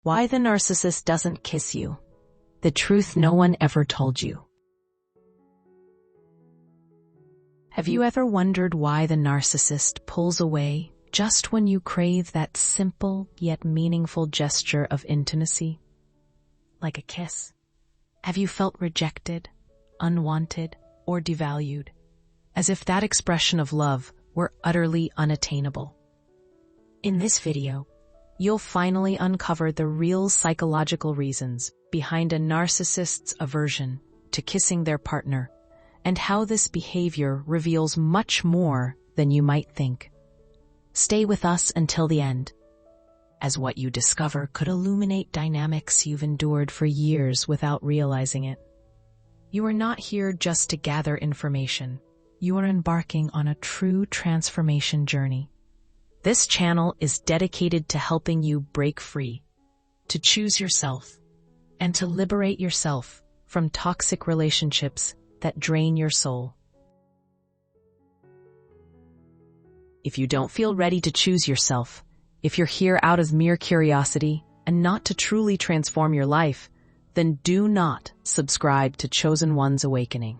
Why the narcissist doesn't kiss you. The truth no one ever told you. Have you ever wondered why the narcissist pulls away just when you crave that simple yet meaningful gesture of intimacy? Like a kiss. Have you felt rejected, unwanted, or devalued, as if that expression of love were utterly unattainable? In this video, you'll finally uncover the real psychological reasons behind a narcissist's aversion to kissing their partner and how this behavior reveals much more than you might think. Stay with us until the end, as what you discover could illuminate dynamics you've endured for years without realizing it. You are not here just to gather information. You are embarking on a true transformation journey. This channel is dedicated to helping you break free, to choose yourself, and to liberate yourself from toxic relationships that drain your soul. If you don't feel ready to choose yourself, if you're here out of mere curiosity and not to truly transform your life, then do not subscribe to Chosen One's Awakening.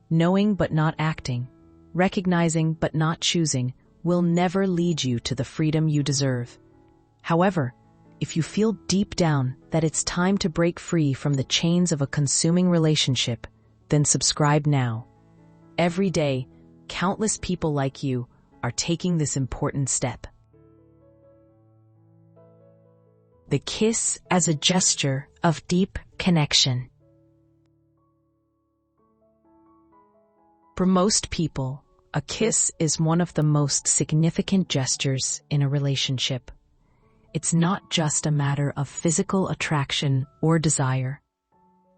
Knowing but not acting, recognizing but not choosing, will never lead you to the freedom you deserve. However, if you feel deep down that it's time to break free from the chains of a consuming relationship, then subscribe now. Every day, countless people like you are taking this important step. The kiss as a gesture of deep connection. For most people, a kiss is one of the most significant gestures in a relationship. It's not just a matter of physical attraction or desire,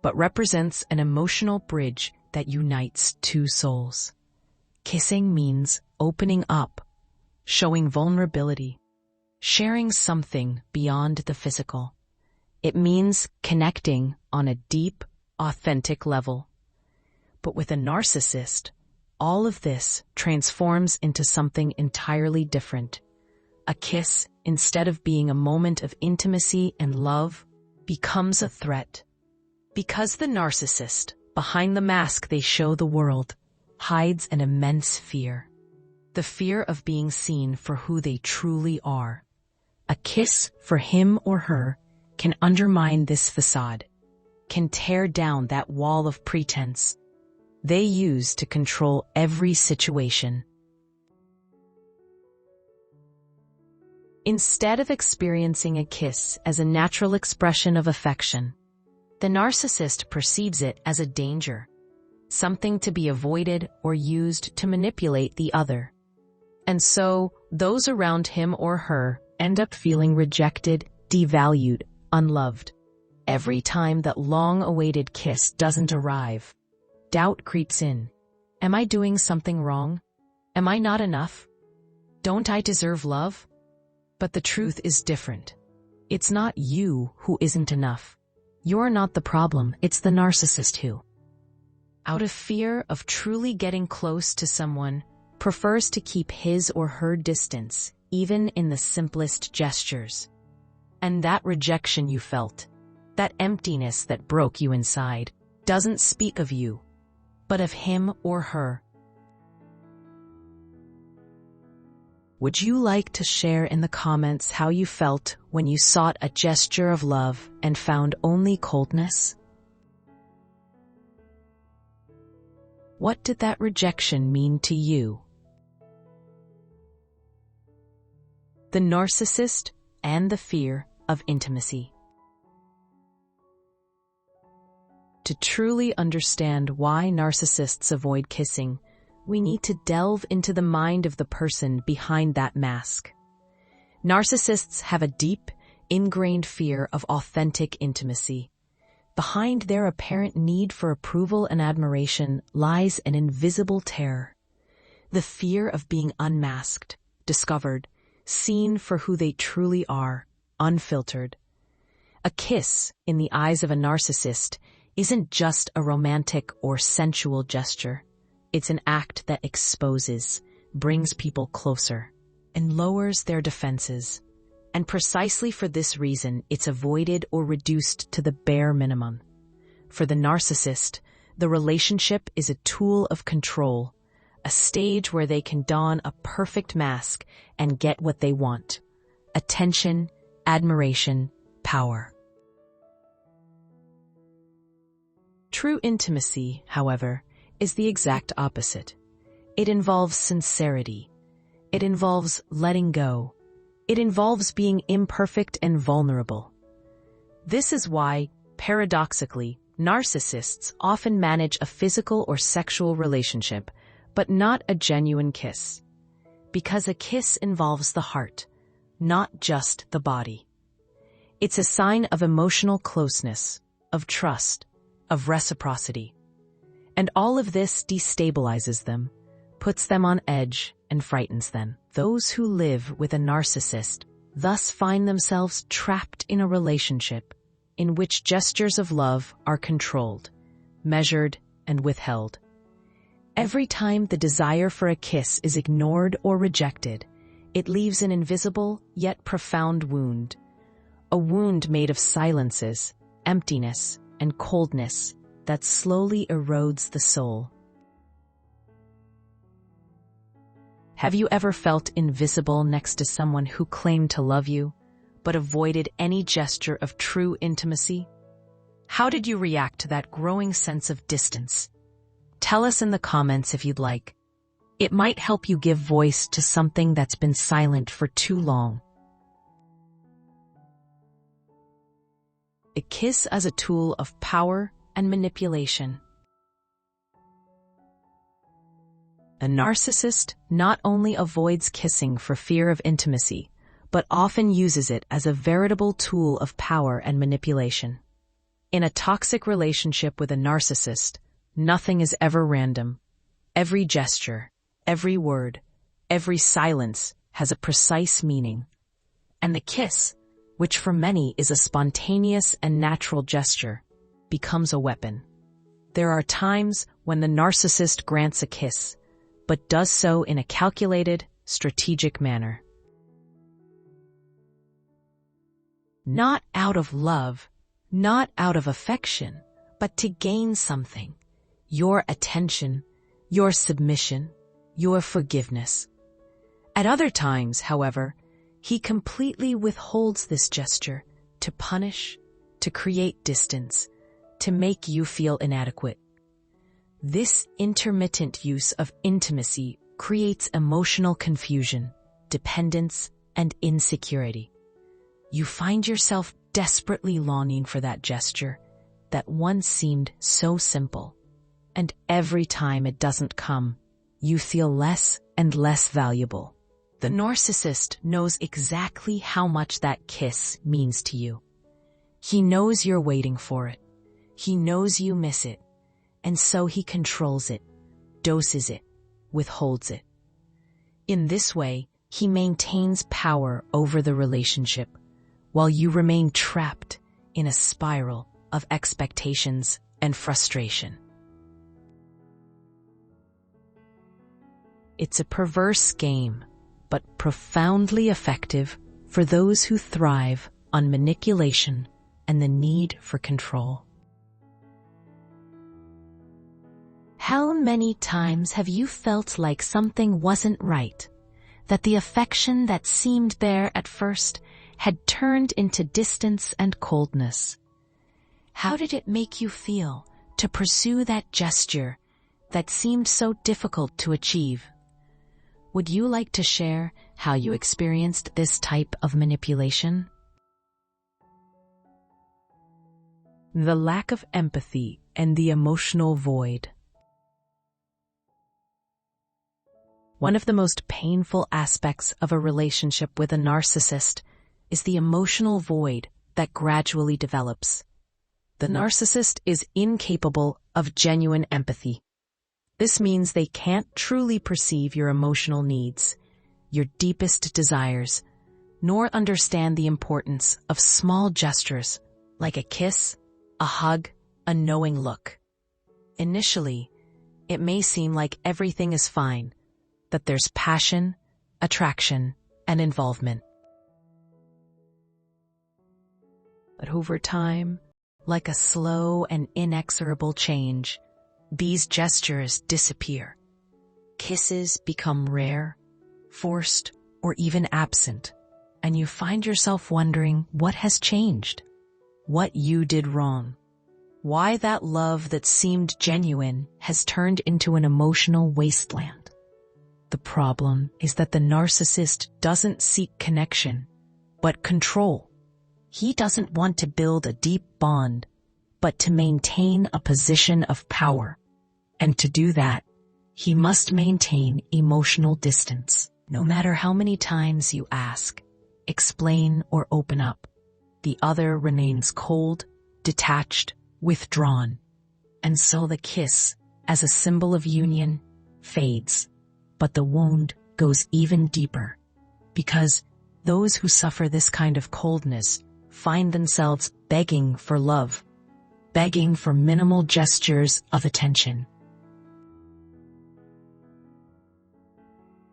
but represents an emotional bridge that unites two souls. Kissing means opening up, showing vulnerability, sharing something beyond the physical. It means connecting on a deep, authentic level. But with a narcissist, all of this transforms into something entirely different. A kiss, instead of being a moment of intimacy and love, becomes a threat. Because the narcissist, behind the mask they show the world, hides an immense fear. The fear of being seen for who they truly are. A kiss for him or her can undermine this facade, can tear down that wall of pretense they use to control every situation. Instead of experiencing a kiss as a natural expression of affection, the narcissist perceives it as a danger, something to be avoided or used to manipulate the other. And so, those around him or her end up feeling rejected, devalued, unloved. Every time that long-awaited kiss doesn't arrive, doubt creeps in. Am I doing something wrong? Am I not enough? Don't I deserve love? But the truth is different. It's not you who isn't enough. You're not the problem, it's the narcissist who, out of fear of truly getting close to someone, prefers to keep his or her distance, even in the simplest gestures. And that rejection you felt, that emptiness that broke you inside, doesn't speak of you, but of him or her. Would you like to share in the comments how you felt when you sought a gesture of love and found only coldness? What did that rejection mean to you? The narcissist and the fear of intimacy. To truly understand why narcissists avoid kissing, we need to delve into the mind of the person behind that mask. Narcissists have a deep, ingrained fear of authentic intimacy. Behind their apparent need for approval and admiration lies an invisible terror. The fear of being unmasked, discovered, seen for who they truly are, unfiltered. A kiss, in the eyes of a narcissist, isn't just a romantic or sensual gesture. It's an act that exposes, brings people closer, and lowers their defenses. And precisely for this reason, it's avoided or reduced to the bare minimum. For the narcissist, the relationship is a tool of control, a stage where they can don a perfect mask and get what they want: attention, admiration, power. True intimacy, however, is the exact opposite. It involves sincerity. It involves letting go. It involves being imperfect and vulnerable. This is why, paradoxically, narcissists often manage a physical or sexual relationship, but not a genuine kiss. Because a kiss involves the heart, not just the body. It's a sign of emotional closeness, of trust, of reciprocity. And all of this destabilizes them, puts them on edge, and frightens them. Those who live with a narcissist thus find themselves trapped in a relationship in which gestures of love are controlled, measured, and withheld. Every time the desire for a kiss is ignored or rejected, it leaves an invisible yet profound wound. A wound made of silences, emptiness, and coldness that slowly erodes the soul. Have you ever felt invisible next to someone who claimed to love you, but avoided any gesture of true intimacy? How did you react to that growing sense of distance? Tell us in the comments if you'd like. It might help you give voice to something that's been silent for too long. A kiss as a tool of power and manipulation. A narcissist not only avoids kissing for fear of intimacy, but often uses it as a veritable tool of power and manipulation. In a toxic relationship with a narcissist, nothing is ever random. Every gesture, every word, every silence has a precise meaning. And the kiss, which for many is a spontaneous and natural gesture, becomes a weapon. There are times when the narcissist grants a kiss, but does so in a calculated, strategic manner. Not out of love, not out of affection, but to gain something: your attention, your submission, your forgiveness. At other times, however, he completely withholds this gesture to punish, to create distance, to make you feel inadequate. This intermittent use of intimacy creates emotional confusion, dependence, and insecurity. You find yourself desperately longing for that gesture that once seemed so simple. And every time it doesn't come, you feel less and less valuable. The narcissist knows exactly how much that kiss means to you. He knows you're waiting for it. He knows you miss it. And so he controls it, doses it, withholds it. In this way, he maintains power over the relationship, while you remain trapped in a spiral of expectations and frustration. It's a perverse game, but profoundly effective for those who thrive on manipulation and the need for control. How many times have you felt like something wasn't right, that the affection that seemed there at first had turned into distance and coldness? How did it make you feel to pursue that gesture that seemed so difficult to achieve? Would you like to share how you experienced this type of manipulation? The lack of empathy and the emotional void. One of the most painful aspects of a relationship with a narcissist is the emotional void that gradually develops. The narcissist is incapable of genuine empathy. This means they can't truly perceive your emotional needs, your deepest desires, nor understand the importance of small gestures like a kiss, a hug, a knowing look. Initially, it may seem like everything is fine, that there's passion, attraction, and involvement. But over time, like a slow and inexorable change, these gestures disappear. Kisses become rare, forced, or even absent, and you find yourself wondering what has changed, what you did wrong, why that love that seemed genuine has turned into an emotional wasteland. The problem is that the narcissist doesn't seek connection, but control. He doesn't want to build a deep bond, but to maintain a position of power. And to do that, he must maintain emotional distance. No matter how many times you ask, explain, or open up, the other remains cold, detached, withdrawn. And so the kiss, as a symbol of union, fades. But the wound goes even deeper, because those who suffer this kind of coldness find themselves begging for love, begging for minimal gestures of attention.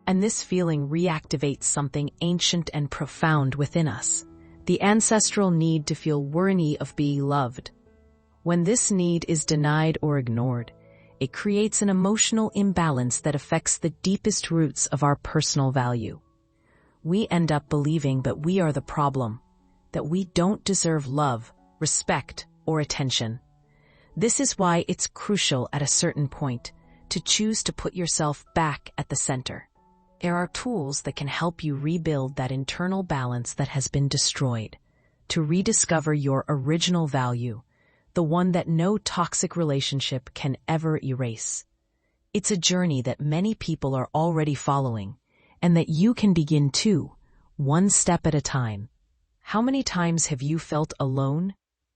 And this feeling reactivates something ancient and profound within us, the ancestral need to feel worthy of being loved. When this need is denied or ignored, it creates an emotional imbalance that affects the deepest roots of our personal value. We end up believing that we are the problem, that we don't deserve love, respect, or attention. This is why it's crucial at a certain point to choose to put yourself back at the center. There are tools that can help you rebuild that internal balance that has been destroyed, to rediscover your original value, the one that no toxic relationship can ever erase. It's a journey that many people are already following, and that you can begin too, one step at a time. How many times have you felt alone,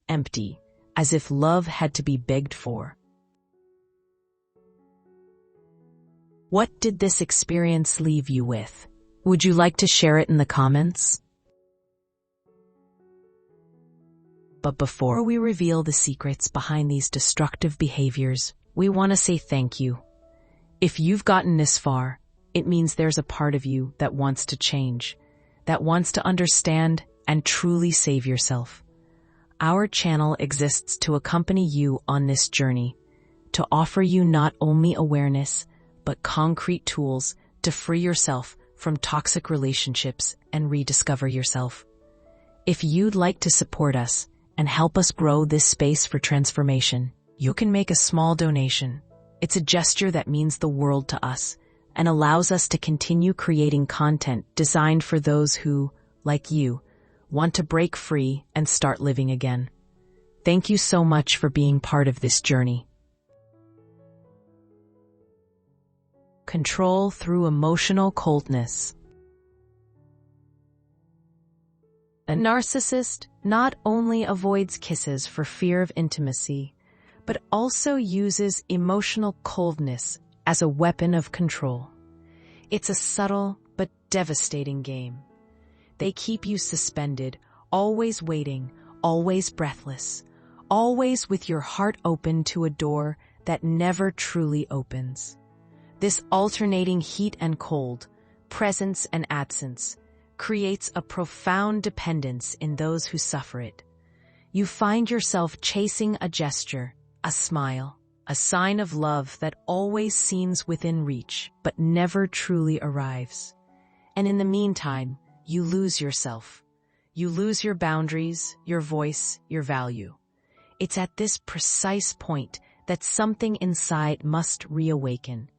empty, as if love had to be begged for? What did this experience leave you with? Would you like to share it in the comments? But before we reveal the secrets behind these destructive behaviors, we want to say thank you. If you've gotten this far, it means there's a part of you that wants to change, that wants to understand and truly save yourself. Our channel exists to accompany you on this journey, to offer you not only awareness, but concrete tools to free yourself from toxic relationships and rediscover yourself. If you'd like to support us and help us grow this space for transformation, you can make a small donation. It's a gesture that means the world to us and allows us to continue creating content designed for those who, like you, want to break free and start living again. Thank you so much for being part of this journey. Control through emotional coldness. A narcissist not only avoids kisses for fear of intimacy, but also uses emotional coldness as a weapon of control. It's a subtle but devastating game. They keep you suspended, always waiting, always breathless, always with your heart open to a door that never truly opens. This alternating heat and cold, presence and absence, creates a profound dependence in those who suffer it. You find yourself chasing a gesture, a smile, a sign of love that always seems within reach but never truly arrives. And in the meantime, you lose yourself. You lose your boundaries, your voice, your value. It's at this precise point that something inside must reawaken.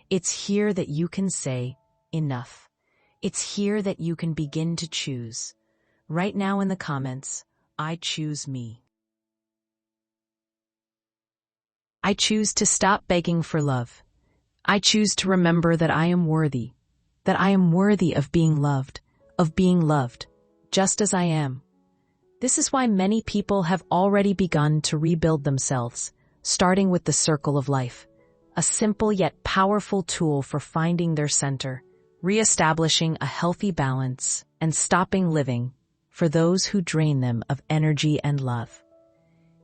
It's here that you can say, enough. It's here that you can begin to choose. Right now in the comments, I choose me. I choose to stop begging for love. I choose to remember that I am worthy of being loved, just as I am. This is why many people have already begun to rebuild themselves, starting with the circle of life, a simple yet powerful tool for finding their center, reestablishing a healthy balance, and stopping living for those who drain them of energy and love.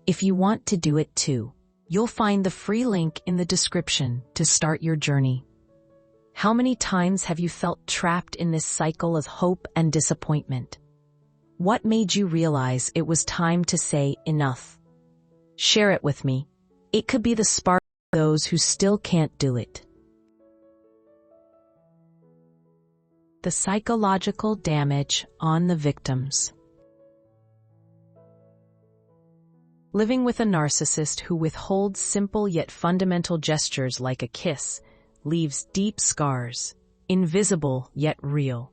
If you want to do it too, you'll find the free link in the description to start your journey. How many times have you felt trapped in this cycle of hope and disappointment? What made you realize it was time to say enough? Share it with me. It could be the spark for those who still can't do it. The psychological damage on the victims. Living with a narcissist who withholds simple yet fundamental gestures like a kiss leaves deep scars, invisible yet real.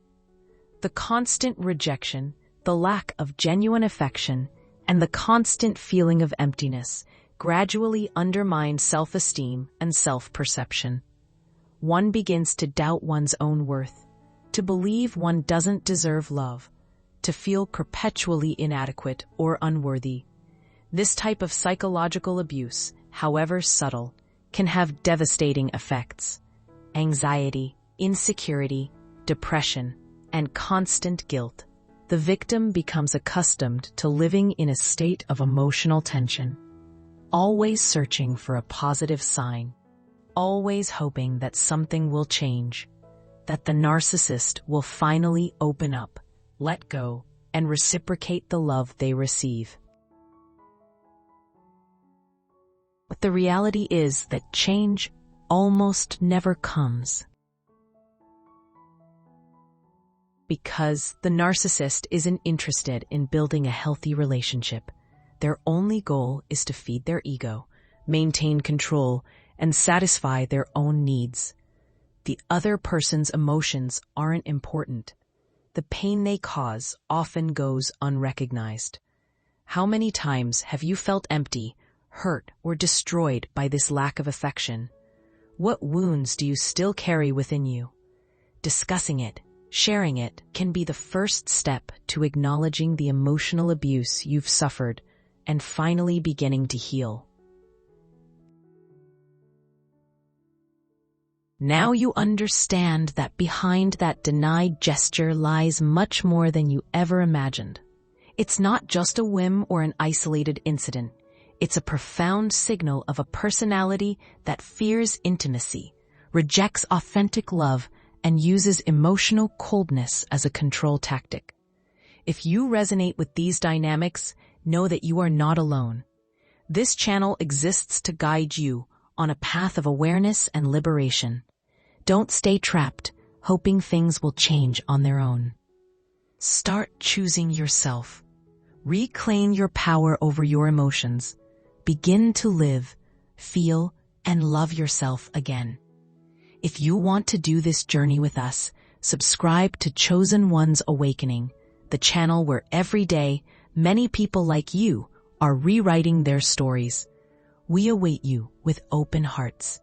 The constant rejection, the lack of genuine affection, and the constant feeling of emptiness gradually undermine self-esteem and self-perception. One begins to doubt one's own worth, to believe one doesn't deserve love, to feel perpetually inadequate or unworthy. This type of psychological abuse, however subtle, can have devastating effects. Anxiety, insecurity, depression, and constant guilt. The victim becomes accustomed to living in a state of emotional tension, always searching for a positive sign, always hoping that something will change, that the narcissist will finally open up, let go, and reciprocate the love they receive. But the reality is that change almost never comes. Because the narcissist isn't interested in building a healthy relationship. Their only goal is to feed their ego, maintain control, and satisfy their own needs. The other person's emotions aren't important. The pain they cause often goes unrecognized. How many times have you felt empty, hurt, or destroyed by this lack of affection? What wounds do you still carry within you? Discussing it, sharing it, can be the first step to acknowledging the emotional abuse you've suffered and finally beginning to heal. Now you understand that behind that denied gesture lies much more than you ever imagined. It's not just a whim or an isolated incident. It's a profound signal of a personality that fears intimacy, rejects authentic love, and uses emotional coldness as a control tactic. If you resonate with these dynamics, know that you are not alone. This channel exists to guide you on a path of awareness and liberation. Don't stay trapped, hoping things will change on their own. Start choosing yourself. Reclaim your power over your emotions. Begin to live, feel, and love yourself again. If you want to do this journey with us, subscribe to Chosen One's Awakening, the channel where every day many people like you are rewriting their stories. We await you with open hearts.